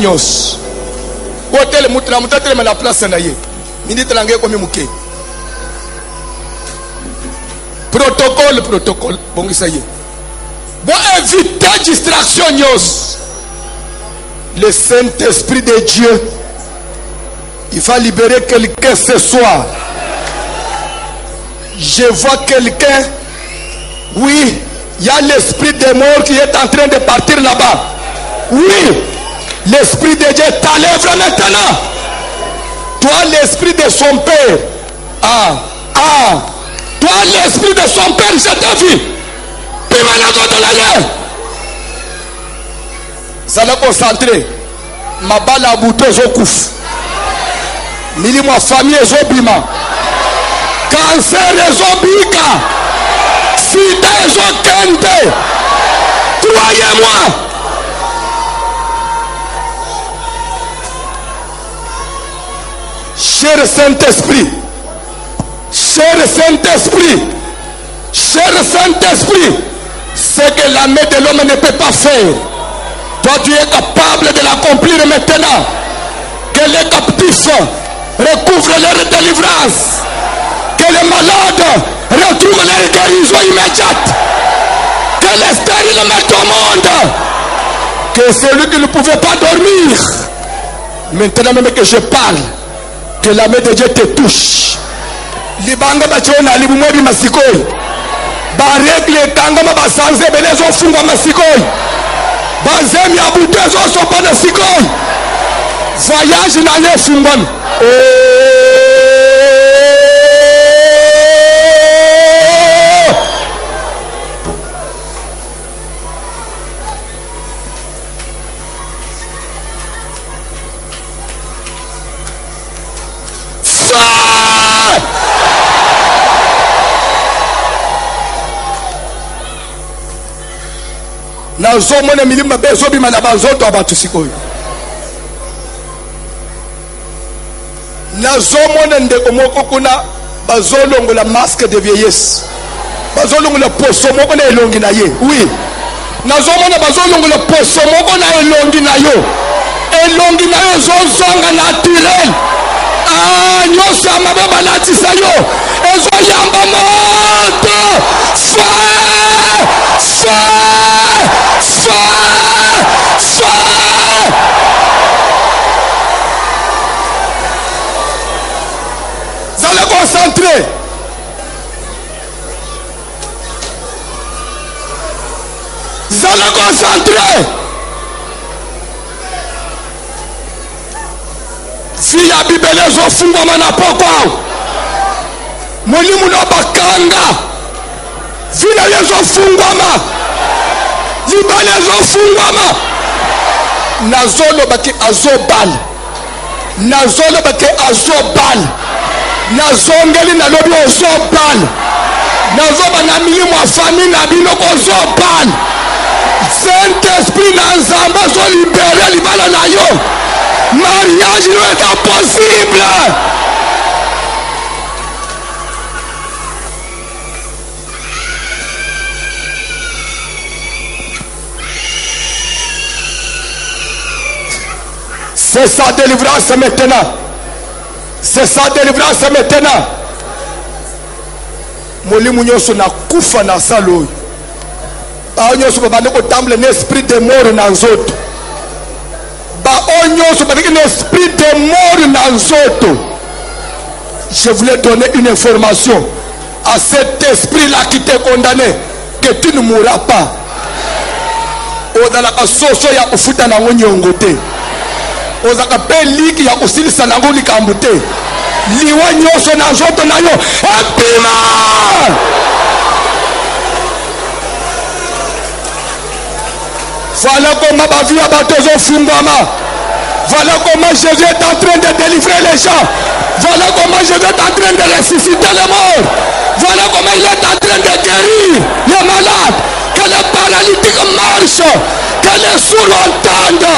la place protocole, bon, ça y est. Pour éviter distraction, le Saint-Esprit de Dieu, il va libérer quelqu'un ce soir. Je vois quelqu'un, oui, il y a l'esprit des morts qui est en train de partir là-bas. Oui, l'esprit de Dieu t'enlève maintenant. Toi, l'esprit de son père. Toi, l'esprit de son père, je t'ai vu. Ça l'a concentré. Ma balle a bouté, je couffe. Mili ma famille, je bima. Cancer, je bika. Sida, je kente. Croyez-moi. Cher Saint-Esprit, cher Saint-Esprit, cher Saint-Esprit, ce que la main de l'homme ne peut pas faire, toi tu es capable de l'accomplir maintenant. Que les captifs recouvrent leur délivrance, que les malades retrouvent leur guérison immédiate, que les stériles mettent au monde, que celui qui ne pouvait pas dormir, maintenant même que je parle, que la main de Dieu te touche. Libanga bachona libumwebi masikoi. Baregle tangama basanze belezo funga masikoi. Bazemi abutezo sopa na sikoi. Voyage na le fungam. Nazomona milima bezo bima na banzoto abatu sikoyo. Nazomona ndeko moko kuna bazolongo la masque de vieillesse. Bazolongo la poso moko na elongi na ye. Oui. Nazomona bazolongo la poso moko na elongi na yo. Elongi na yo zonga naturel. Nyosa mababa latisa yo. Ezo yamba moto. Vous allez concentrer. Vous allez concentrer. Fille à Bibele zo fungwa mana poko. Mwalimu na bakanga. Vila yezo fungwama. Libale yezo fungwama. Nazolo baki azobal. Nazolo baki azobal. Nazongeli na lobi ozobal. Nazoba na milimu wa famille na binoko ozobal. Saint-Esprit na nzamba zo libere libala na yo. Mariage ne est impossible. C'est sa délivrance maintenant. C'est sa délivrance maintenant. Molimu nyoso na kufa na salo. Ba nyoso ba bande ko tamble l'esprit de mort na nzoto. Ba nyoso ba un esprit de mort na nzoto. Je voulais donner une information à cet esprit-là qui t'est condamné que tu ne mourras pas. Odala soso ya kufuta na ngonyongo te. Ozaka pe liki ya kusilisa na ngoli kambute. Liwa nyoso na nzoto na yo epima. Voilà comment ma vie a battu au fungama. Voilà comment Jésus est en train de délivrer les gens. Voilà comment Jésus est en train de ressusciter les morts. Voilà comment il est en train de guérir les malades. Que les paralytiques marchent. Que les sourds entendent.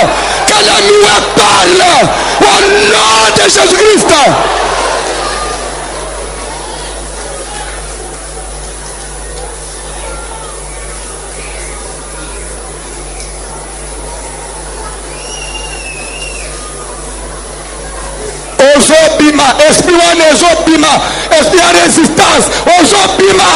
Que les muets parlent. Au nom de Jésus-Christ. Ozobima, esprit ozobima, esprit à résistance, ozobima,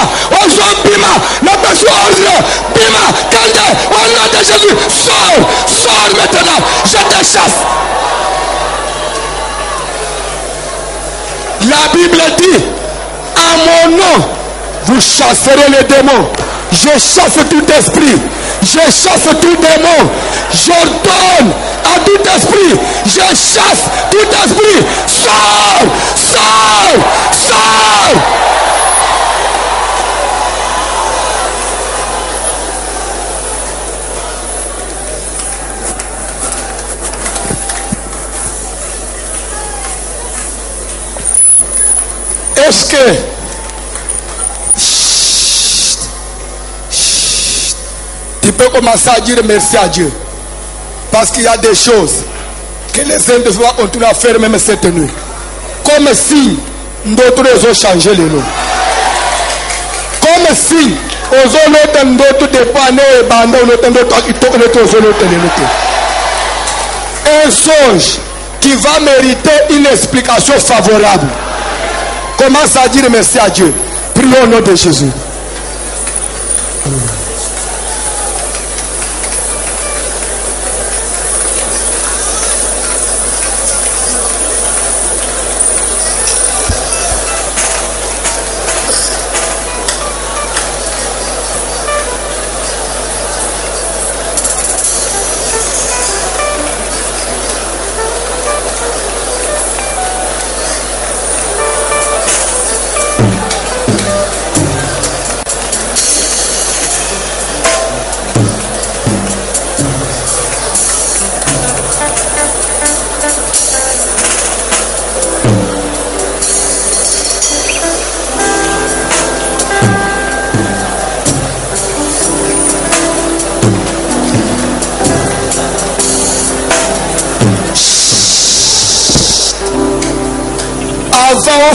notre ordre, bima, calde, au nom de Jésus, sors maintenant, je te chasse. La Bible dit, à mon nom, vous chasserez les démons. Je chasse tout esprit, je chasse tout démon, j'ordonne à tout esprit, je chasse tout esprit, sors. Est-ce que tu peux commencer à dire merci à Dieu? Parce qu'il y a des choses que les saints doivent continuer à faire même cette nuit. Comme si d'autres ont changé les noms. Comme si un songe qui va mériter une explication favorable. Commence à dire merci à Dieu. Prions au nom de Jésus.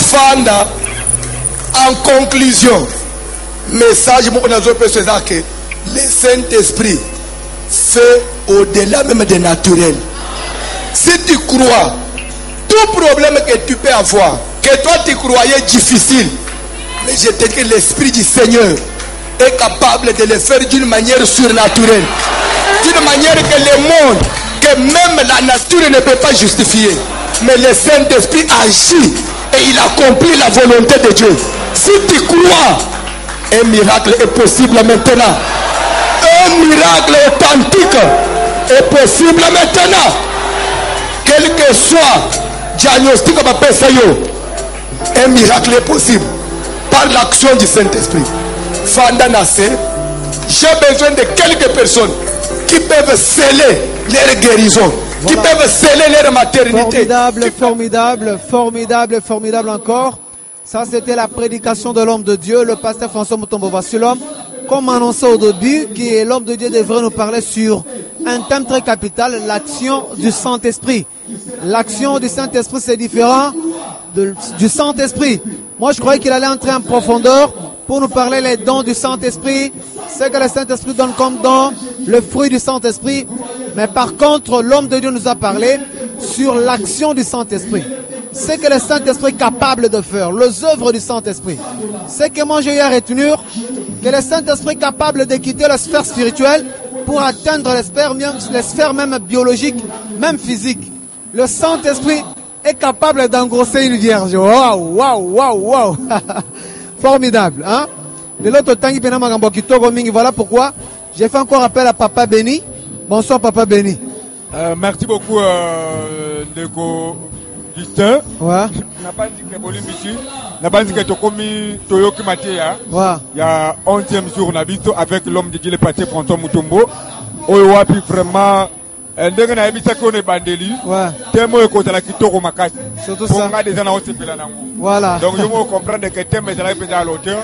Fanda, en conclusion, message que le Saint-Esprit fait au-delà même des naturels. Si tu crois, tout problème que tu peux avoir, que toi tu croyais difficile, mais je te dis que l'Esprit du Seigneur est capable de le faire d'une manière surnaturelle, d'une manière que le monde, que même la nature ne peut pas justifier. Mais le Saint-Esprit agit et il accomplit la volonté de Dieu. Si tu crois, un miracle est possible maintenant. Un miracle authentique est possible maintenant. Quel que soit diagnostic, un miracle est possible par l'action du Saint-Esprit. Fanda Nassé, j'ai besoin de quelques personnes qui peuvent sceller leur guérison. Qui peuvent sceller leur maternité. Formidable encore. Ça, c'était la prédication de l'homme de Dieu, le pasteur François Mutombo Vassilom. Comme annoncé au début, qui l'homme de Dieu devrait nous parler sur un thème très capital, l'action du Saint-Esprit. L'action du Saint-Esprit, c'est différent du Saint-Esprit. Moi, je croyais qu'il allait entrer en profondeur pour nous parler les dons du Saint-Esprit, ce que le Saint-Esprit donne comme don, le fruit du Saint-Esprit. Mais par contre, l'homme de Dieu nous a parlé sur l'action du Saint-Esprit. Ce que le Saint-Esprit est capable de faire, les œuvres du Saint-Esprit. Ce que moi j'ai eu à retenir, que le Saint-Esprit est capable de quitter la sphère spirituelle pour atteindre les sphères même biologiques, même physiques. Le Saint-Esprit est capable d'engrosser une vierge. Waouh, waouh, waouh, waouh. Formidable, hein? Voilà pourquoi j'ai fait encore appel à Papa Béni. Bonsoir Papa Béni. Merci beaucoup Ndeko Justin. Ouais. N'a pas dit que Bolim ici. N'a pas dit que Tokomi Toyoki Matéa. Ouais. Il y a 11e jour Nabito avec l'homme de Dieu le Paté François Mutombo. Oyowapi vraiment ndenge na yebisa ko ne bandeli. Ouais. Temo ekotala kitoko makasi. Surtout ça. Ponga des ana osepela nango. Voilà. Donc je veux comprendre que thème ezala peza à l'auteur.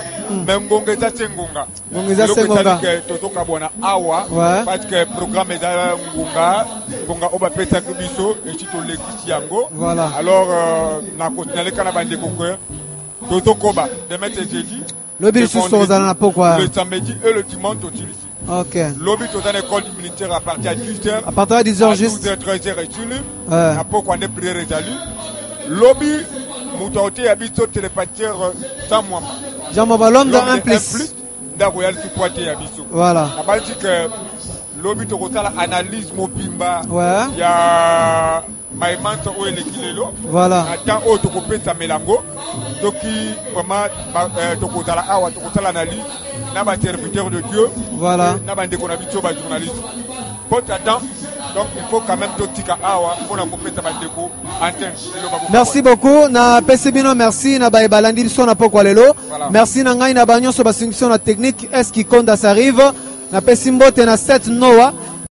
Mais ngonga eza sengonga. Ngonga sengonga. Totoka bona awa. Ouais. Parce que programme ezala ngonga oba pesa kubiso et chito lekisi yango. Voilà. Alors na continuer kana bande kokwe. Totokoba demain c'est jeudi. Le but sur Sozana pourquoi? Le samedi et le dimanche au Chili. Ok. Lobby dans l'école militaire à partir de 10h. À partir de 10h juste. 12h, 13h et Chili. Ouais. Après qu'on est prière et salut. Lobby, Moutauté habite au télépathière sans moi. Jean-Maba l'homme dans un plus. D'aroyal supporté habite. Voilà. La balle dit que lobby to la analyse mobimba. Ouais. Il y a Maïmanto ou Elekilelo. Voilà. Attends, oh, tu coupes ta mélango. Donc, vraiment, tu coupes la awa, tu coupes l'analyse. N'a serviteur de Dieu. Voilà. N'a pas de journaliste. Bon, attends. Donc, il faut quand même tout tika awa pour couper ta bandeko antenne. Merci beaucoup. Na PCBino, merci. Na baebalandi son na poko lelo. Merci na ngai na banyo so basingso na technique. Est-ce qui compte ça arrive? Na pesimbote na 7 Noah.